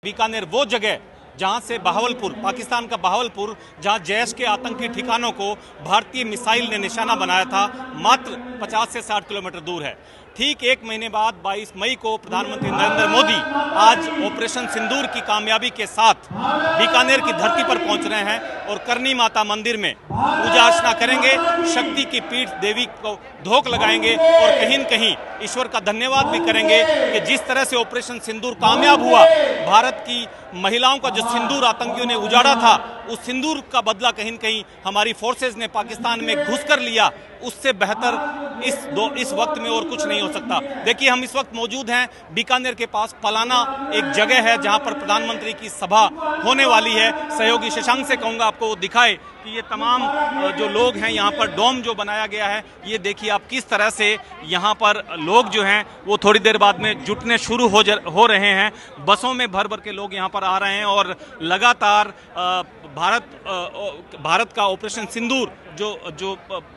बीकानेर वो जगह जहां से बहावलपुर, पाकिस्तान का बहावलपुर, जहां जैश के आतंकी ठिकानों को भारतीय मिसाइल ने निशाना बनाया था, मात्र 50 से 60 किलोमीटर दूर है। ठीक एक महीने बाद 22 मई को प्रधानमंत्री नरेंद्र मोदी आज ऑपरेशन सिंदूर की कामयाबी के साथ बीकानेर की धरती पर पहुंच रहे हैं और करनी माता मंदिर में पूजा अर्चना करेंगे, शक्ति की पीठ देवी को धोख लगाएंगे और कहीं न कहीं ईश्वर का धन्यवाद भी करेंगे कि जिस तरह से ऑपरेशन सिंदूर कामयाब हुआ, भारत की महिलाओं का जो सिंदूर आतंकियों ने उजाड़ा था, उस सिंदूर का बदला कहीं न कहीं हमारी फोर्सेज ने पाकिस्तान में घुस कर लिया। उससे बेहतर इस वक्त में और कुछ नहीं हो सकता। देखिए, हम इस वक्त मौजूद हैं बीकानेर के पास पलाना, एक जगह है जहां पर प्रधानमंत्री की सभा होने वाली है। सहयोगी शशांक से कहूंगा आपको दिखाए कि ये तमाम जो लोग हैं, यहाँ पर डोम जो बनाया गया है, ये देखिए आप किस तरह से यहाँ पर लोग जो हैं वो थोड़ी देर बाद में जुटने शुरू हो रहे हैं। बसों में भर भर के लोग यहाँ पर आ रहे हैं और लगातार भारत का ऑपरेशन सिंदूर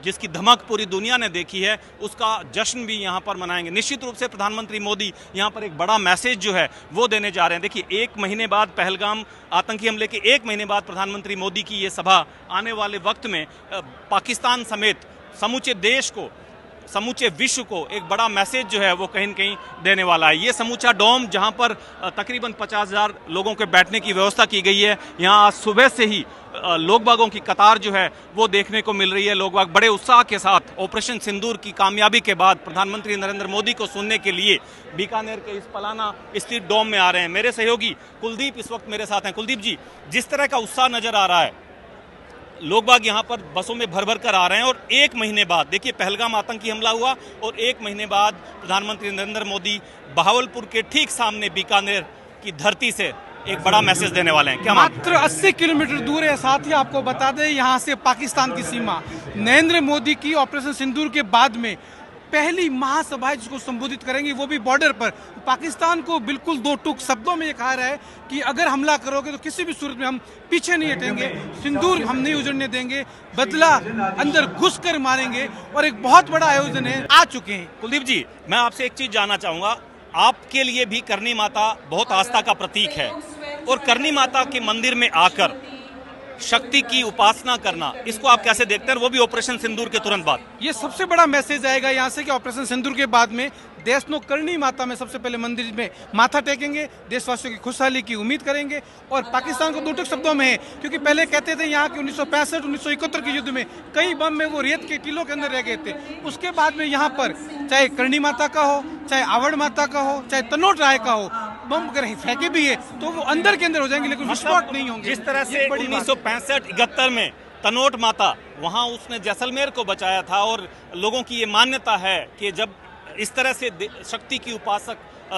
जिसकी धमक पूरी दुनिया ने देखी है, उसका जश्न भी यहाँ पर मनाएंगे। निश्चित रूप से प्रधानमंत्री मोदी यहाँ पर एक बड़ा मैसेज जो है वो देने जा रहे हैं। देखिए, एक महीने बाद पहलगाम आतंकी हमले के एक महीने बाद प्रधानमंत्री मोदी की ये सभा आने वाले वक्त में पाकिस्तान समेत समूचे देश को, समूचे विश्व को एक बड़ा मैसेज जो है वो कहीं न कहीं देने वाला है। ये समूचा डोम जहां पर तकरीबन 50,000 लोगों के बैठने की व्यवस्था की गई है, यहाँ आज सुबह से ही लोग बागों की कतार जो है वो देखने को मिल रही है। लोग बाग बड़े उत्साह के साथ ऑपरेशन सिंदूर की कामयाबी के बाद प्रधानमंत्री नरेंद्र मोदी को सुनने के लिए बीकानेर के इस पलाना स्थित डोम में आ रहे हैं। मेरे सहयोगी कुलदीप इस वक्त मेरे साथ हैं। कुलदीप जी, जिस तरह का उत्साह नजर आ रहा है, लोग बाग यहाँ पर बसों में भर भर कर आ रहे हैं और एक महीने बाद, देखिए पहलगाम आतंकी हमला हुआ और एक महीने बाद प्रधानमंत्री नरेंद्र मोदी बहावलपुर के ठीक सामने बीकानेर की धरती से एक बड़ा मैसेज देने वाले हैं। क्या मात्र 80 किलोमीटर दूर है। साथ ही आपको बता दें, यहाँ से पाकिस्तान की सीमा। नरेंद्र मोदी की ऑपरेशन सिंदूर के बाद में पहली महासभा है जिसको संबोधित करेंगे, वो भी बॉर्डर पर। पाकिस्तान को बिल्कुल दो टूक शब्दों में ये कहा रहा है कि अगर हमला करोगे तो किसी भी सूरत में हम पीछे नहीं हटेंगे, सिंदूर हम नहीं उजड़ने देंगे, बदला अंदर घुस कर मारेंगे। और एक बहुत बड़ा आयोजन है, आ चुके हैं। कुलदीप जी, मैं आपसे एक चीज जानना चाहूंगा, आपके लिए भी करनी माता बहुत आस्था का प्रतीक है और करनी माता के मंदिर में आकर शक्ति की उपासना करना, इसको आप कैसे देखते हैं, वो भी ऑपरेशन सिंदूर के तुरंत बाद? ये सबसे बड़ा मैसेज आएगा यहाँ से कि ऑपरेशन सिंदूर के बाद में देश नो करनी माता में सबसे पहले मंदिर में माथा टेकेंगे, देशवासियों की खुशहाली की उम्मीद करेंगे। और पाकिस्तान को दो टूक शब्दों में है, क्योंकि पहले कहते थे यहाँ के 1965-1971 के युद्ध में कई बम में वो रेत के टीलों के अंदर रह गए थे। उसके बाद में यहाँ पर चाहे करनी माता का हो, चाहे आवड़ माता का हो, चाहे तनोट राय का हो, बम अगर फेंके भी है तो वो अंदर के अंदर हो जाएंगे, लेकिन विस्फोट नहीं होंगे। जिस तरह से 1965-71 में तनोट माता वहां उसने जैसलमेर को बचाया था और लोगों की ये मान्यता है कि जब इस तरह से शक्ति की उपासक,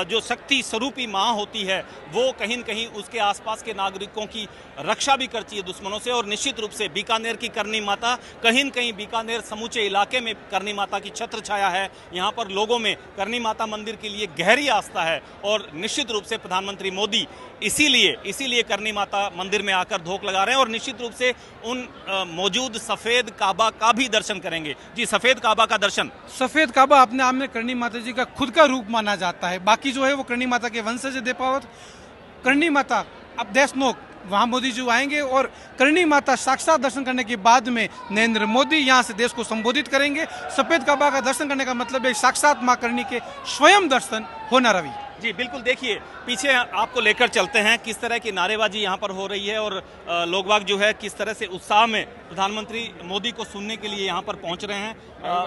जो शक्ति स्वरूपी माँ होती है, वो कहीं न कहीं उसके आसपास के नागरिकों की रक्षा भी करती है दुश्मनों से। और निश्चित रूप से बीकानेर की करनी माता, कहीं न कहीं बीकानेर समूचे इलाके में करनी माता की छत्र छाया है। यहाँ पर लोगों में करनी माता मंदिर के लिए गहरी आस्था है और निश्चित रूप से प्रधानमंत्री मोदी इसीलिए करनी माता मंदिर में आकर धोख लगा रहे हैं और निश्चित रूप से उन मौजूद सफ़ेद काबा का भी दर्शन करेंगे। जी, सफ़ेद काबा का दर्शन। सफ़ेद काबा अपने आप में करनी माता जी का खुद का रूप माना जाता है। बाकी जो है वो करनी माता के वंशज देपावत। करनी माता अब देशनोक वहाँ मोदी जी आएंगे और करनी माता साक्षात दर्शन करने के बाद में नरेंद्र मोदी यहाँ से देश को संबोधित करेंगे। सफेद काबा का दर्शन करने का मतलब है साक्षात माँ करनी के स्वयं दर्शन होना। रवि जी बिल्कुल, देखिए पीछे आपको लेकर चलते हैं किस तरह की नारेबाजी यहाँ पर हो रही है और लोग बाग जो है किस तरह से उत्साह में प्रधानमंत्री मोदी को सुनने के लिए यहाँ पर पहुँच रहे हैं।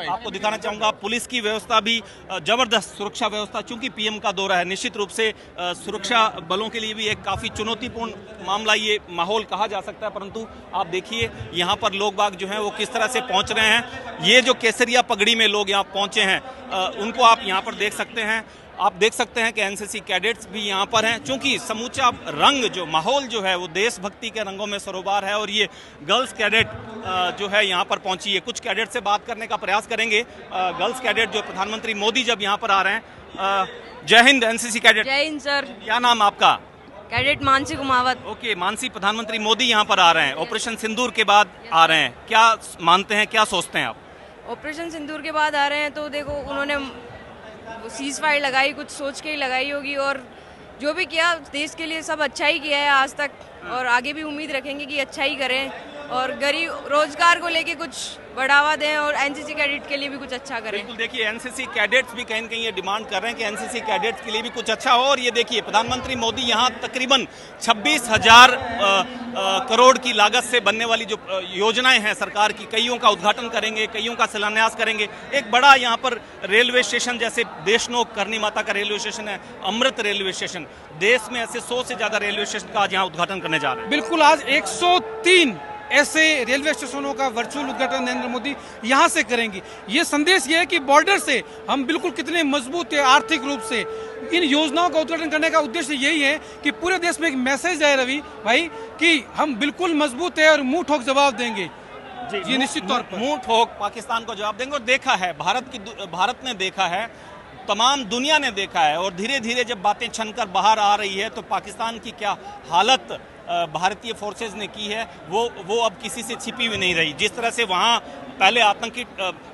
आपको दिखाना चाहूँगा, पुलिस की व्यवस्था भी जबरदस्त सुरक्षा व्यवस्था, चूंकि पीएम का दौरा है, निश्चित रूप से सुरक्षा बलों के लिए भी एक काफ़ी चुनौतीपूर्ण मामला ये माहौल कहा जा सकता है। परंतु आप देखिए यहाँ पर लोग बाग जो हैं वो किस तरह से पहुँच रहे हैं। ये जो केसरिया पगड़ी में लोग यहाँ पहुँचे हैं, उनको आप यहाँ पर देख सकते हैं। आप देख सकते हैं कि एनसीसी कैडेट्स भी यहाँ पर हैं, क्योंकि समूचा रंग जो माहौल जो है वो देशभक्ति के रंगों में सरोबार है। और ये गर्ल्स कैडेट जो है यहाँ पर पहुंची है। कुछ कैडेट से बात करने का प्रयास करेंगे। गर्ल्स कैडेट जो प्रधानमंत्री मोदी जब यहाँ पर आ रहे हैं। जय हिंद एनसीसी कैडेट। जय हिंद सर। क्या नाम आपका? कैडेट मानसी कुमावत। ओके मानसी, प्रधानमंत्री मोदी यहाँ पर आ रहे हैं, ऑपरेशन सिंदूर के बाद आ रहे हैं, क्या मानते हैं, क्या सोचते हैं आप? ऑपरेशन सिंदूर के बाद आ रहे हैं तो देखो, उन्होंने सीज फायर लगाई, कुछ सोच के ही लगाई होगी और जो भी किया देश के लिए सब अच्छा ही किया है आज तक, और आगे भी उम्मीद रखेंगे कि अच्छा ही करें और गरीब रोजगार को लेके कुछ बढ़ावा दें और एनसीसी कैडेट के लिए भी कुछ अच्छा करें। बिल्कुल, देखिए एनसीसी कैडेट्स भी कहीं न कहीं ये डिमांड कर रहे हैं कि एनसीसी कैडेट्स के लिए भी कुछ अच्छा हो। और ये देखिए प्रधानमंत्री मोदी यहाँ तकरीबन 26,000 करोड़ की लागत से बनने वाली जो योजनाएं हैं सरकार की, कईयों का उद्घाटन करेंगे, कईयों का शिलान्यास करेंगे। एक बड़ा यहाँ पर रेलवे स्टेशन, जैसे देशनोक करनी माता का रेलवे स्टेशन है, अमृत रेलवे स्टेशन, देश में ऐसे 100 से ज्यादा रेलवे स्टेशन का आज यहाँ उद्घाटन करने जा रहे हैं। बिल्कुल, आज 103 ऐसे रेलवे स्टेशनों का वर्चुअल उद्घाटन नरेंद्र मोदी यहां से करेंगे। ये संदेश ये है कि बॉर्डर से हम बिल्कुल कितने मजबूत है आर्थिक रूप से। इन योजनाओं का उद्घाटन करने का उद्देश्य यही है कि पूरे देश में एक मैसेज जाए रवि भाई कि हम बिल्कुल मजबूत है और मुंह ठोक जवाब देंगे। ये निश्चित तौर पर मुंह ठोक पाकिस्तान को जवाब देंगे। और देखा है भारत ने देखा है, तमाम दुनिया ने देखा है, और धीरे धीरे जब बातें छनकर बाहर आ रही है तो पाकिस्तान की क्या हालत भारतीय फोर्सेज ने की है वो अब किसी से छिपी हुई नहीं रही। जिस तरह से वहाँ पहले आतंकी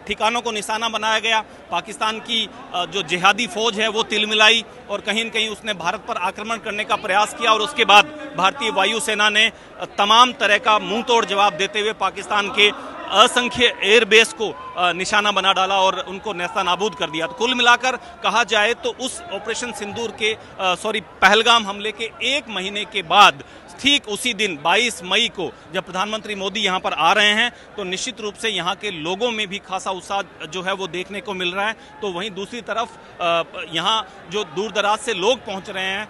ठिकानों को निशाना बनाया गया, पाकिस्तान की जो जिहादी फौज है वो तिलमिलाई और कहीं न कहीं उसने भारत पर आक्रमण करने का प्रयास किया, और उसके बाद भारतीय वायुसेना ने तमाम तरह का मुंह तोड़ जवाब देते हुए पाकिस्तान के असंख्य एयरबेस को निशाना बना डाला और उनको नेस्तनाबूद कर दिया। तो कुल मिलाकर कहा जाए तो उस ऑपरेशन सिंदूर के पहलगाम हमले के 1 महीने के बाद ठीक उसी दिन 22 मई को जब प्रधानमंत्री मोदी यहाँ पर आ रहे हैं तो निश्चित रूप से यहाँ के लोगों में भी खासा उत्साह जो है वो देखने को मिल रहा है। तो वहीं दूसरी तरफ यहाँ जो दूर दराज से लोग पहुँच रहे हैं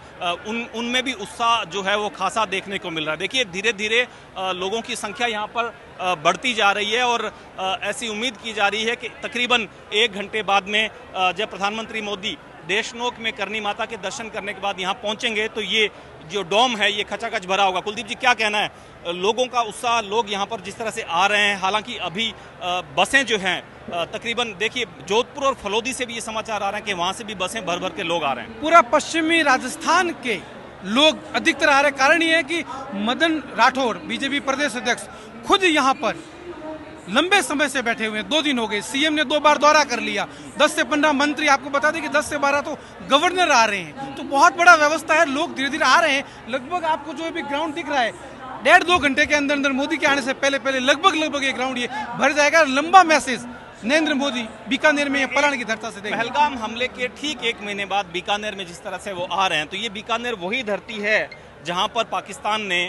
उनमें भी उत्साह जो है वो खासा देखने को मिल रहा है। देखिए धीरे धीरे लोगों की संख्या यहाँ पर बढ़ती जा रही है और ऐसी उम्मीद की जा रही है कि तकरीबन 1 घंटे बाद में जब प्रधानमंत्री मोदी देशनोक में करनी माता के दर्शन करने के बाद यहाँ पहुँचेंगे तो ये जो डोम है ये खचाखच भरा होगा। कुलदीप जी, क्या कहना है, लोगों का उत्साह, लोग यहाँ पर जिस तरह से आ रहे हैं, हालांकि अभी बसें जो हैं तकरीबन देखिए जोधपुर और फलोदी से भी ये समाचार आ रहे हैं कि वहाँ से भी बसें भर भर के लोग आ रहे हैं। पूरा पश्चिमी राजस्थान के लोग अधिकतर आ रहे हैं। कारण ये है कि मदन राठौड़ बीजेपी प्रदेश अध्यक्ष खुद यहाँ पर लंबे समय से बैठे हुए हैं। 2 दिन हो गए, सीएम ने 2 बार दौरा कर लिया, 10 से 15 मंत्री, आपको बता दें कि 10 से 12 तो गवर्नर आ रहे हैं। तो बहुत बड़ा व्यवस्था है, लोग धीरे धीरे आ रहे हैं। लगभग आपको जो भी ग्राउंड दिख रहा है 1.5-2 घंटे के अंदर अंदर मोदी के आने से पहले लगभग ये ग्राउंड ये भर जाएगा। लंबा मैसेज नरेंद्र मोदी बीकानेर में पलान की धरती से देंगे। पहलगाम हमले के ठीक 1 महीने बाद बीकानेर में जिस तरह से वो आ रहे हैं तो ये बीकानेर वही धरती है जहां पर पाकिस्तान ने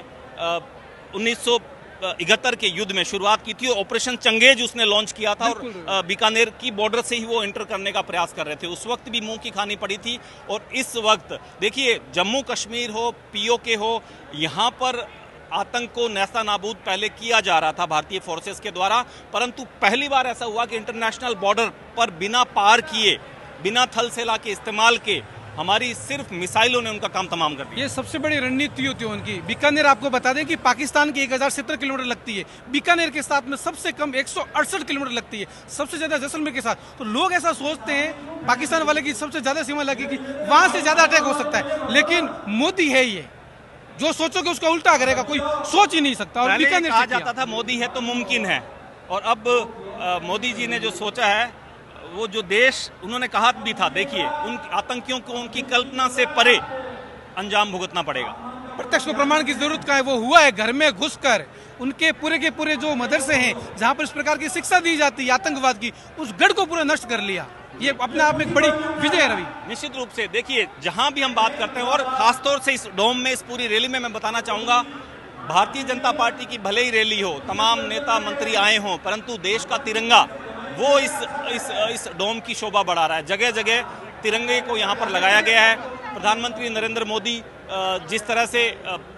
1971 के युद्ध में शुरुआत की थी। ऑपरेशन चंगेज उसने लॉन्च किया था और बीकानेर की बॉर्डर से ही वो एंटर करने का प्रयास कर रहे थे। उस वक्त भी मुंह की खानी पड़ी थी और इस वक्त देखिए जम्मू कश्मीर हो, पीओके हो, यहाँ पर आतंक को नेस्तनाबूद पहले किया जा रहा था भारतीय फोर्सेस के द्वारा, परंतु पहली बार ऐसा हुआ कि इंटरनेशनल बॉर्डर पर बिना पार किए, बिना थल सेना के इस्तेमाल के हमारी सिर्फ मिसाइलों ने उनका काम तमाम कर दिया। ये सबसे बड़ी रणनीति होती है उनकी। बीकानेर आपको बता दें कि पाकिस्तान की 1070 किलोमीटर लगती है, बीकानेर के साथ में सबसे कम 168 किलोमीटर लगती है, सबसे ज्यादा जैसलमेर के साथ। तो लोग ऐसा सोचते हैं पाकिस्तान वाले की सबसे ज्यादा सीमा लगेगी, वहां से ज्यादा अटैक हो सकता है, लेकिन मोदी है ये जो सोचोगे उसका उल्टा करेगा, कोई सोच ही नहीं सकता। और बीकानेर कहा जाता था मोदी है तो मुमकिन है, और अब मोदी जी ने जो सोचा है वो जो देश उन्होंने कहा भी था, देखिए उन आतंकियों को उनकी कल्पना से परे अंजाम भुगतना पड़ेगा। प्रत्यक्ष प्रमाण की जरूरत का है, वो हुआ है। घर में घुसकर उनके पूरे के पूरे जो मदरसे हैं जहां पर इस प्रकार की शिक्षा दी जाती है आतंकवाद की, उस गढ़ को पूरा नष्ट कर लिया। ये अपने आप में एक बड़ी विजय है रवि। निश्चित रूप से देखिए जहां भी हम बात करते हैं, और खासतौर से इस डोम में, इस पूरी रैली में मैं बताना चाहूंगा, भारतीय जनता पार्टी की भले ही रैली हो, तमाम नेता मंत्री आए हों, परंतु देश का तिरंगा वो इस डोम की शोभा बढ़ा रहा है। जगह जगह तिरंगे को यहाँ पर लगाया गया है। प्रधानमंत्री नरेंद्र मोदी जिस तरह से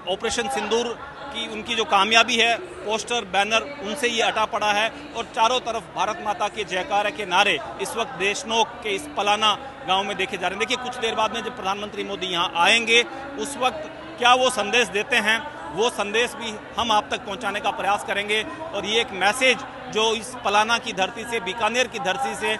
ऑपरेशन सिंदूर की उनकी जो कामयाबी है, पोस्टर बैनर उनसे ये अटा पड़ा है, और चारों तरफ भारत माता के जयकारा के नारे इस वक्त देशनोक के इस पलाना गांव में देखे जा रहे हैं। देखिए कुछ देर बाद में जब प्रधानमंत्री मोदी यहाँ आएंगे उस वक्त क्या वो संदेश देते हैं, वो संदेश भी हम आप तक पहुंचाने का प्रयास करेंगे। और ये एक मैसेज जो इस पलाना की धरती से, बीकानेर की धरती से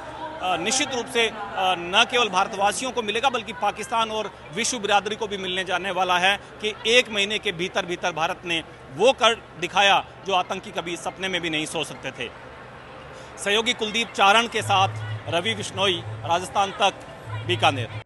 निश्चित रूप से न केवल भारतवासियों को मिलेगा बल्कि पाकिस्तान और विश्व बिरादरी को भी मिलने जाने वाला है कि 1 महीने के भीतर भीतर भारत ने वो कर दिखाया जो आतंकी कभी सपने में भी नहीं सोच सकते थे। सहयोगी कुलदीप चारण के साथ रवि बिश्नोई, राजस्थान तक, बीकानेर।